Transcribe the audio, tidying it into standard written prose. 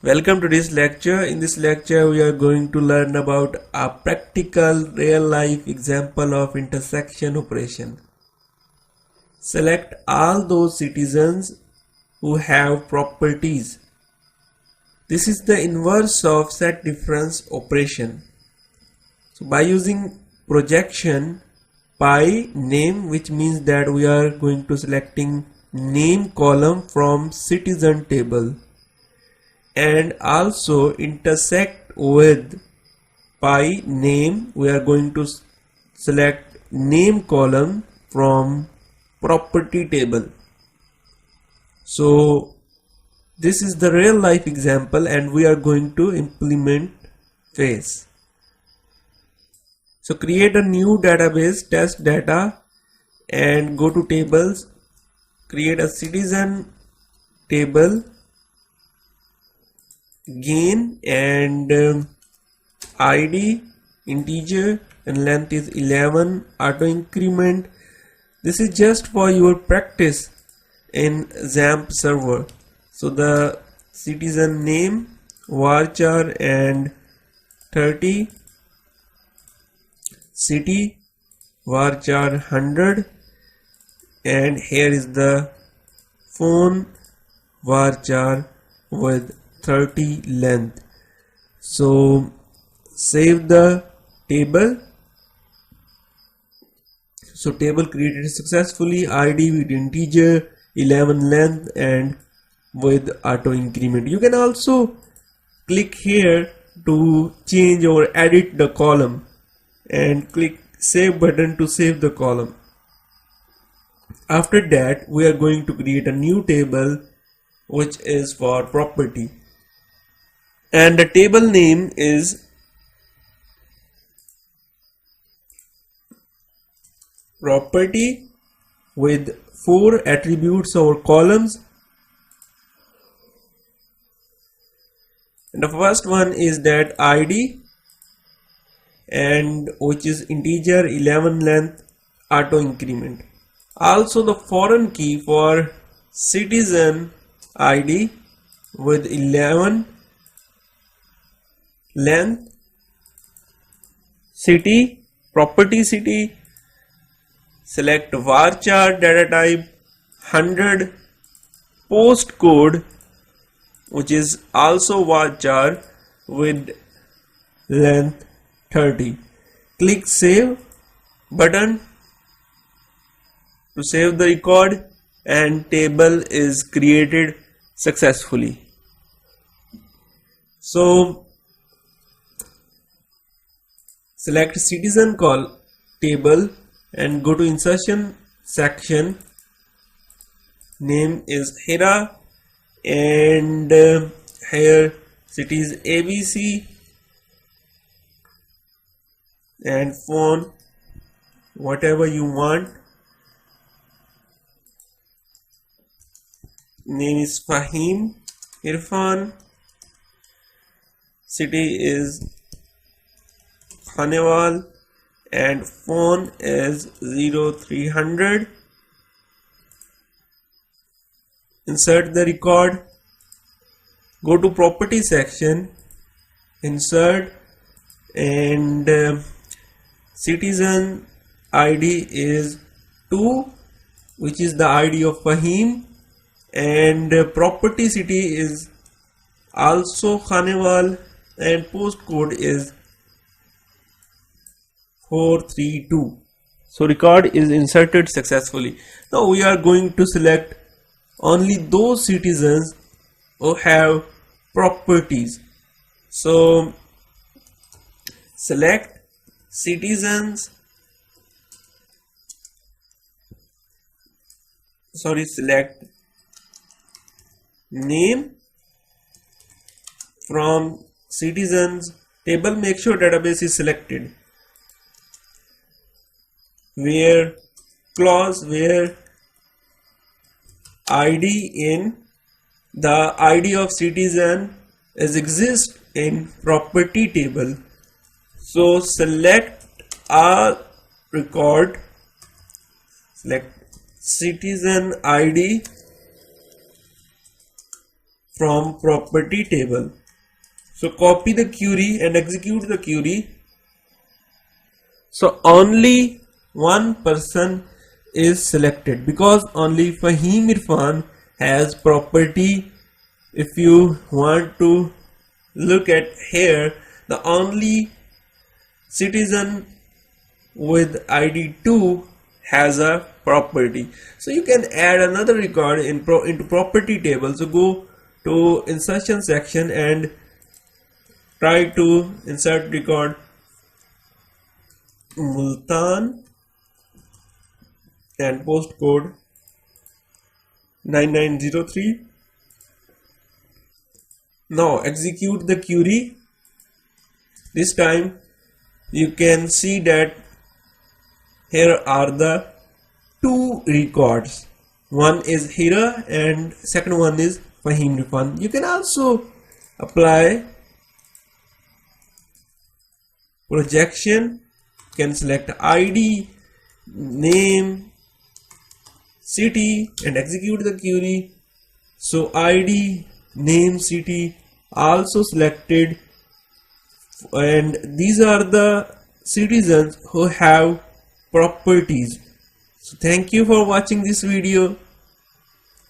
Welcome to this lecture. In this lecture, we are going to learn about a practical real-life example of intersection operation. Select all those citizens who have properties. This is the inverse of set difference operation. So by using projection by name, which means that we are going to selecting name column from citizen table, and also intersect with by name, we are going to select name column from property table. So this is the real life example and we are going to implement phase. So create a new database, test data, and go to tables, create a citizen table, gain and ID integer and length is 11, auto increment. This is just for your practice in XAMPP server. So the citizen name varchar and 30, city varchar 100, and here is the phone varchar with 30 length. So save the table. So table created successfully, ID with integer, 11 length and with auto increment. You can also click here to change or edit the column and click save button to save the column. After that, we are going to create a new table which is for property, and the table name is property with 4 attributes or columns. And the first one is that ID, and which is integer, 11 length, auto increment. Also the foreign key for citizen ID with 11 length, city, property city, select varchar data type 100, postcode which is also varchar with length 30. Click save button to save the record and table is created successfully. So select citizen call table and go to insertion section. Name is Hira and here city is ABC and phone whatever you want. Name is Fahim Irfan, city is Khanewal and phone is 0300. Insert the record, go to property section, insert, and citizen ID is 2, which is the ID of Fahim, and property city is also Khanewal and postcode is 432. So record is inserted successfully. Now we are going to select only those citizens who have properties. So select citizens, select name from citizens table, make sure database is selected, where clause where ID in the ID of citizen is exist in property table. So select a record, select citizen ID from property table. So copy the query and execute the query. So only one person is selected because only Fahim Irfan has property. If you want to look at here, the only citizen with ID 2 has a property. So you can add another record into property table. So go to insertion section and try to insert record Multan and postcode 9903. Now execute the query. This time you can see that here are the two records. One is Hira and second one is Fahim Irfan. You can also apply projection. You can select ID, name, city and execute the query. So ID, name, city also selected, and these are the citizens who have properties. So thank you for watching this video.